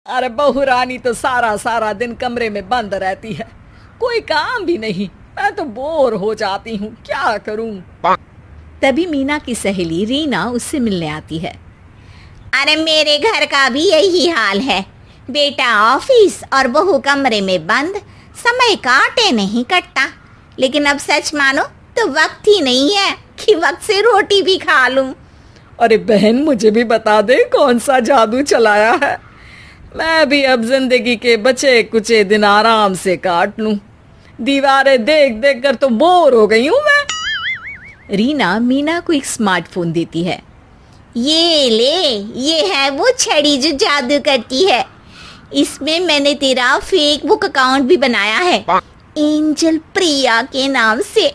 अरे बहू रानी तो सारा सारा दिन कमरे में बंद रहती है, कोई काम भी नहीं। मैं तो बोर हो जाती हूँ, क्या करूँ। तभी मीना की सहेली रीना उससे मिलने आती है। अरे मेरे घर का भी यही हाल है, बेटा ऑफिस और बहू कमरे में बंद, समय काटे नहीं कटता। लेकिन अब सच मानो तो वक्त ही नहीं है कि वक्त से रोटी भी खा लूं। अरे बहन, मुझे भी बता दे कौन सा जादू चलाया है, मैं भी अब जिंदगी के बचे कुचे दिन आराम से काट लूं। दीवारें देख देख कर तो बोर हो गई हूं मैं। रीना मीना को एक स्मार्टफोन देती है। ये ले, ये है वो छड़ी जो जादू करती है। इसमें मैंने तेरा फेसबुक अकाउंट भी बनाया है, एंजल प्रिया के नाम से।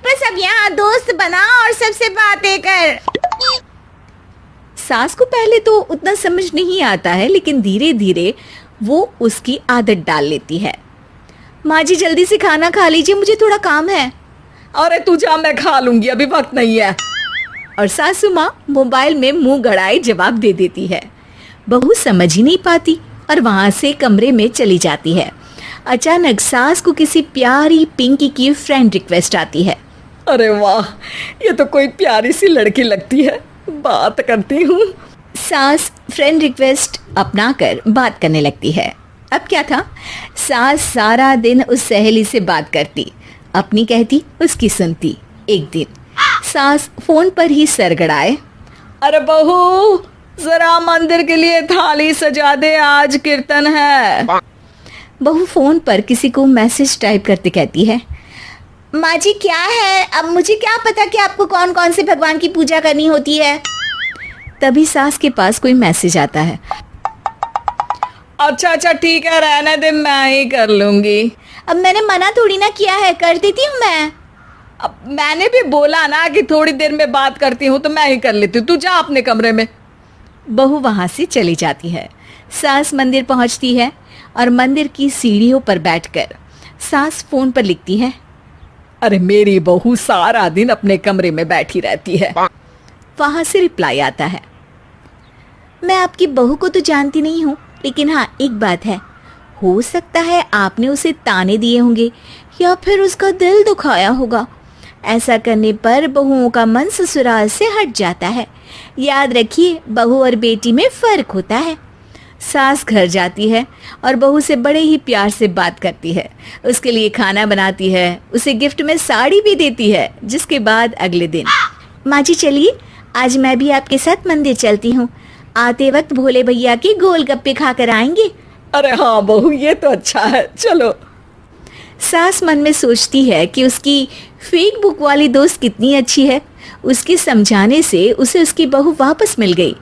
बस अब यहाँ दोस्त बना और सबसे बातें कर। सास को पहले तो उतना समझ नहीं आता है, लेकिन धीरे धीरे वो उसकी आदत डाल लेती है। माँ जी जल्दी से खाना खा लीजिए, मुझे थोड़ा काम है। अरे तू जा, मैं खा लूंगी, अभी वक्त नहीं है। और सासू माँ मोबाइल में मुंह गड़ाए जवाब दे देती है। बहू समझ ही नहीं पाती और वहां से कमरे में चली जाती है। अचानक सास को किसी प्यारी पिंकी की फ्रेंड रिक्वेस्ट आती है। अरे वाह, ये तो कोई प्यारी सी लड़की लगती है, बात करती हूँ। सास फ्रेंड रिक्वेस्ट अपनाकर बात करने लगती है। अब क्या था, सास सारा दिन उस सहेली से बात करती, अपनी कहती, उसकी सुनती। एक दिन सास फोन पर ही सरगड़ाए। अरे बहू, जरा मंदिर के लिए थाली सजा दे, आज कीर्तन है। बहू फोन पर किसी को मैसेज टाइप करते कहती है। माँ जी क्या है, अब मुझे क्या पता कि आपको कौन कौन से भगवान की पूजा करनी होती है। तभी सास के पास कोई मैसेज आता है। अच्छा अच्छा ठीक है, रहने दे, मैं ही कर लूंगी। अब मैंने मना थोड़ी ना किया है, कर देती हूँ मैं। अब मैंने भी बोला ना कि थोड़ी देर में बात करती हूँ, तो मैं ही कर लेती हूँ, तू जा अपने कमरे में। बहू वहां से चली जाती है। सास मंदिर पहुंचती है और मंदिर की सीढ़ियों पर बैठकर सास फोन पर लिखती है। अरे मेरी बहू सारा दिन अपने कमरे में बैठी रहती है। वहां से रिप्लाई आता है। मैं आपकी बहू को तो जानती नहीं हूँ, लेकिन हाँ एक बात है, हो सकता है आपने उसे ताने दिए होंगे या फिर उसका दिल दुखाया होगा। ऐसा करने पर बहुओं का मन ससुराल से हट जाता है। याद रखिए, बहू और बेटी में फर्क होता है। सास घर जाती है और बहू से बड़े ही प्यार से बात करती है, उसके लिए खाना बनाती है, उसे गिफ्ट में साड़ी भी देती है। जिसके बाद अगले दिन, माँ जी चलिए, आज मैं भी आपके साथ मंदिर चलती हूँ, आते वक्त भोले भैया के गोलगप्पे खाकर आएंगे। अरे हाँ बहू, ये तो अच्छा है, चलो। सास मन में सोचती है कि उसकी फेक बुक वाली दोस्त कितनी अच्छी है। उसके समझाने से उसे उसकी बहू वापस मिल गई।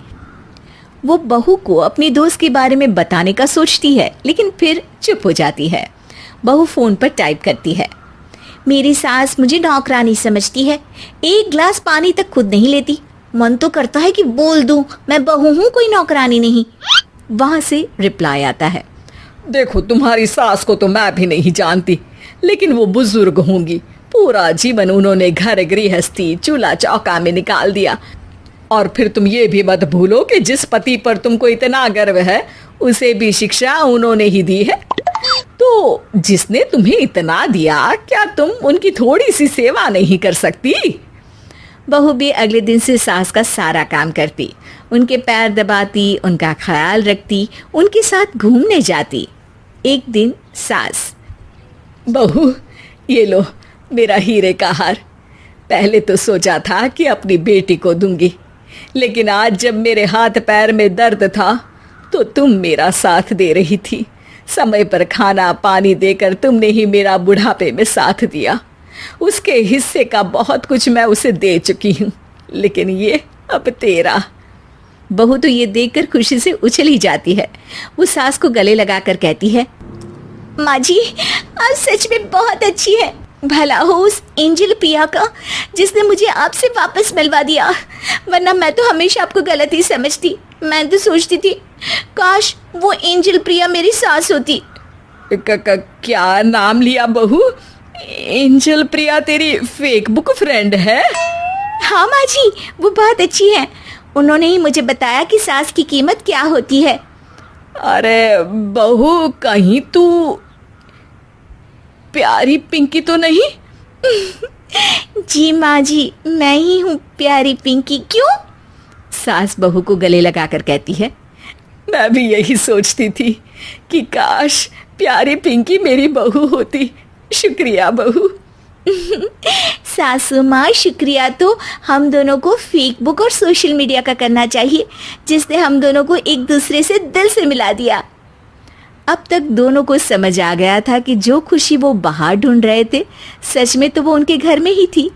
वो बहू को अपनी दोस्त के बारे में बताने का सोचती है, लेकिन फिर चुप हो जाती है। बहू फोन पर टाइप करती है। मेरी सास मुझे नौकरानी समझती है, एक गिलास पानी तक खुद नहीं लेती। मन तो करता है कि बोल दूं, मैं बहू हूँ, कोई नौकरानी नहीं। वहां से रिप्लाई आता है। देखो, तुम्हारी सास को तो मैं भी नहीं जानती, लेकिन वो बुजुर्ग होंगी। पूरा जीवन उन्होंने घर गृहस्थी चूल्हा चौका में निकाल दिया। और फिर तुम ये भी मत भूलो कि जिस पति पर तुमको इतना गर्व है, उसे भी शिक्षा उन्होंने ही दी है। तो जिसने तुम्हें इतना दिया, क्या तुम उनकी थोड़ी सी सेवा नहीं कर सकती? बहू भी अगले दिन से सास का सारा काम करती, उनके पैर दबाती, उनका ख्याल रखती, उनके साथ घूमने जाती। एक दिन सास, बहू ये लो मेरा हीरे का हार। पहले तो सोचा था कि अपनी बेटी को दूंगी, लेकिन आज जब मेरे हाथ पैर में दर्द था तो तुम मेरा साथ दे रही थी। समय पर खाना पानी देकर तुमने ही मेरा बुढ़ापे में साथ दिया। उसके हिस्से का बहुत कुछ मैं उसे दे चुकी हूँ, लेकिन ये अब तेरा। बहू तो ये देखकर खुशी से उछल ही जाती है। वो सास को गले लगाकर कहती है, माँ जी आप सच में बहुत अच्छी है। भला हो उस एंजल प्रिया का जिसने मुझे आपसे वापस मिलवा दिया, वरना मैं तो हमेशा आपको गलत ही समझती। मैं तो सोचती थी काश वो एंजल प्रिया मेरी सास होती। क्या नाम लिया बहू? एंजल प्रिया तेरी फेसबुक फ्रेंड है? हाँ माँ जी, वो बहुत अच्छी है। उन्होंने ही मुझे बताया कि सास की कीमत क्या होती है। अरे बहू, कहीं तू प्यारी पिंकी तो नहीं? जी माँ जी, मैं ही हूँ प्यारी पिंकी। क्यों? सास बहू को गले लगाकर कहती है। मैं भी यही सोचती थी कि काश प्यारी पिंकी मेरी बहू होती। शुक्रिया बहू। सासू माँ, शुक्रिया तो हम दोनों को फेसबुक और सोशल मीडिया का करना चाहिए, जिसने हम दोनों को एक दूसरे से दिल से मिला दिया। अब तक दोनों को समझ आ गया था कि जो खुशी वो बाहर ढूंढ रहे थे, सच में तो वो उनके घर में ही थी।